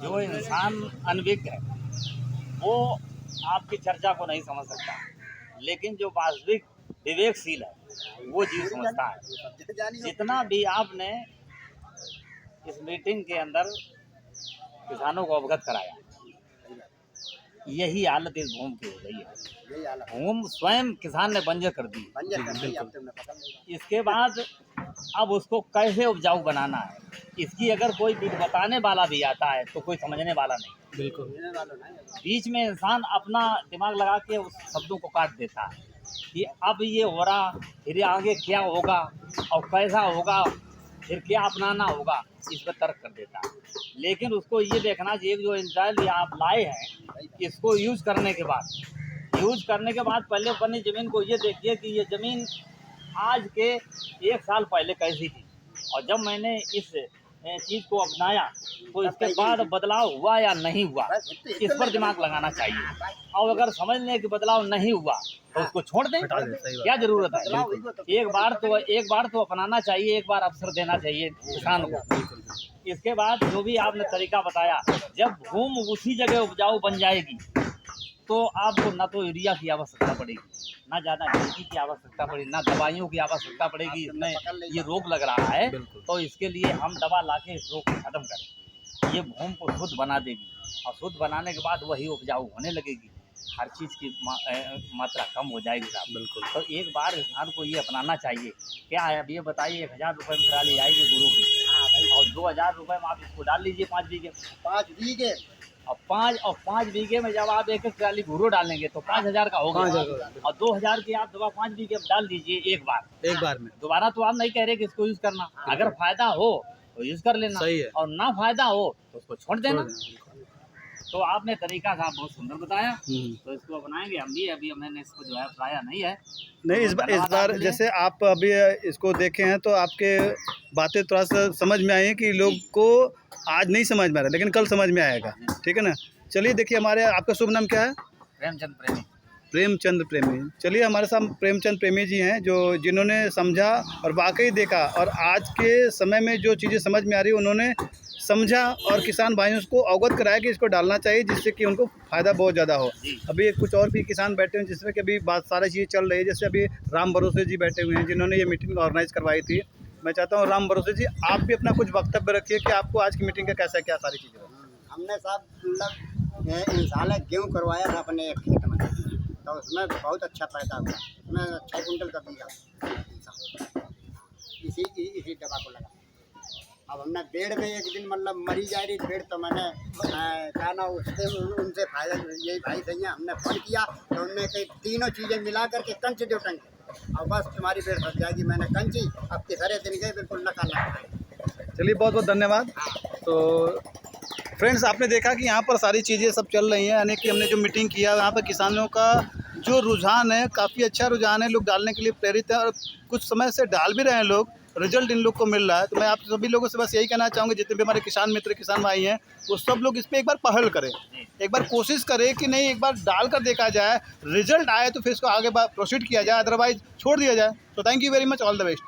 जो इंसान अनभिज्ञ है वो आपकी चर्चा को नहीं समझ सकता, लेकिन जो वास्तविक विवेकशील है वो चीज़ समझता है। जितना भी आपने इस मीटिंग के अंदर किसानों को अवगत कराया, यही हालत इस भूमि की हो गई है। भूमि स्वयं किसान ने बंजर कर दी। इसके बाद अब उसको कैसे उपजाऊ बनाना है, इसकी अगर कोई बताने वाला भी आता है तो कोई समझने वाला नहीं। बिल्कुल। बीच में इंसान अपना दिमाग लगा के उस शब्दों को काट देता है कि अब ये हो रहा, फिर आगे क्या होगा और कैसा होगा, फिर क्या अपनाना होगा, इस पर तर्क कर देता है। लेकिन उसको ये देखना चाहिए कि जो इंसान आप लाए हैं इसको यूज़ करने के बाद पहले अपनी ज़मीन को ये देखिए कि ये ज़मीन आज के 1 साल पहले कैसी थी, और जब मैंने इस चीज़ को अपनाया तो इसके बाद बदलाव हुआ या नहीं हुआ, इस पर दिमाग लगाना चाहिए। और अगर समझ लें कि बदलाव नहीं हुआ तो उसको छोड़ दें, क्या ज़रूरत है। एक बार तो अपनाना चाहिए, एक बार अवसर देना चाहिए किसान को। इसके बाद जो भी आपने तरीका बताया, जब भूमि उसी जगह उपजाऊ बन जाएगी तो आपको ना तो यूरिया की आवश्यकता पड़ेगी, ना ज़्यादा खेती की आवश्यकता पड़ेगी, ना दवाइयों की आवश्यकता पड़ेगी। इसमें ये रोग लग रहा है तो इसके लिए हम दवा लाके इस रोग को ख़त्म करें। ये भूमि को शुद्ध बना देगी, और शुद्ध बनाने के बाद वही उपजाऊ होने लगेगी, हर चीज़ की मात्रा कम हो जाएगी साहब। बिल्कुल। तो एक बार इंसान को ये अपनाना चाहिए। क्या है, अब ये बताइए 1000 रुपये में ट्राली आएगी गुरु की, और 2000 रुपये में आप इसको डाल लीजिए 5 बीघे। और 5 बीघे में जब आप एक ट्राली घूरो डालेंगे तो 5000 का होगा, और 2000 की आप दवा 5 बीघे में डाल दीजिए एक बार में। दोबारा तो आप नहीं कह रहे कि इसको यूज़ करना, अगर फायदा हो तो यूज़ कर लेना, सही है। और ना फायदा हो तो उसको छोड़ देना। तो आपने तरीका साहब बहुत सुंदर बताया, तो इसको अपनाएंगे हम भी। अभी मैंने इसको जो है अपनाया नहीं है। नहीं, इस बार जैसे आप अभी इसको देखे हैं तो आपके बातें थोड़ा सा समझ में आई हैं कि लोग को आज नहीं समझ में आ रहा, लेकिन कल समझ में आएगा। ठीक है ना। चलिए देखिए, हमारे आपका शुभ नाम क्या है? प्रेमचंद प्रेमी। प्रेमचंद प्रेमी। चलिए, हमारे साथ प्रेमचंद प्रेमी जी हैं, जिन्होंने समझा और वाकई देखा, और आज के समय में जो चीज़ें समझ में आ रही उन्होंने समझा, और किसान भाइयों को अवगत कराया कि इसको डालना चाहिए, जिससे कि उनको फ़ायदा बहुत ज़्यादा हो। अभी कुछ और भी किसान बैठे हुए हैं जिसमें कि अभी बात सारी चीज़ें चल रही है। जैसे अभी राम भरोसे जी बैठे हुए हैं, जिन्होंने ये मीटिंग ऑर्गेनाइज़ करवाई थी। मैं चाहता हूँ राम भरोसे जी, आप भी अपना कुछ वक्तव्य रखिए कि आपको आज की मीटिंग का कैसा क्या सारी चीज़ें। हमने साहब मतलब इंसाला गेहूँ करवाया था अपने एक खेत में, तो उसमें बहुत अच्छा पैदा हुआ। उसमें 6 कुंटल का दिया इसी दवा को लगा। अब हमने पेड़ में एक दिन मतलब मरी जा रही पेड़, तो मैंने कहा ना उनसे फायदा यही भाई सही है। हमने फोन किया तो उनने कई तीनों चीज़ें मिला करके कंच दो टंगे, और बस तुम्हारी पेड़ फंस जाएगी। मैंने कंची अब तीसरे दिन गए बिल्कुल नका लगा। चलिए, बहुत बहुत धन्यवाद। तो फ्रेंड्स, आपने देखा कि यहाँ पर सारी चीज़ें सब चल रही हैं, यानी कि हमने जो मीटिंग किया यहाँ पर किसानों का जो रुझान है, काफ़ी अच्छा रुझान है। लोग डालने के लिए प्रेरित हैं, और कुछ समय से डाल भी रहे हैं लोग, रिजल्ट इन लोग को मिल रहा है। तो मैं आप सभी लोगों से बस यही कहना चाहूँगा, जितने भी हमारे किसान मित्र किसान भाई हैं, वो सब लोग इस पर एक बार पहल करें, एक बार कोशिश करें कि नहीं, एक बार डाल कर देखा जाए, रिजल्ट आए तो फिर इसको आगे प्रोसीड किया जाए, अदरवाइज छोड़ दिया जाए। तो thank you very much, all the best.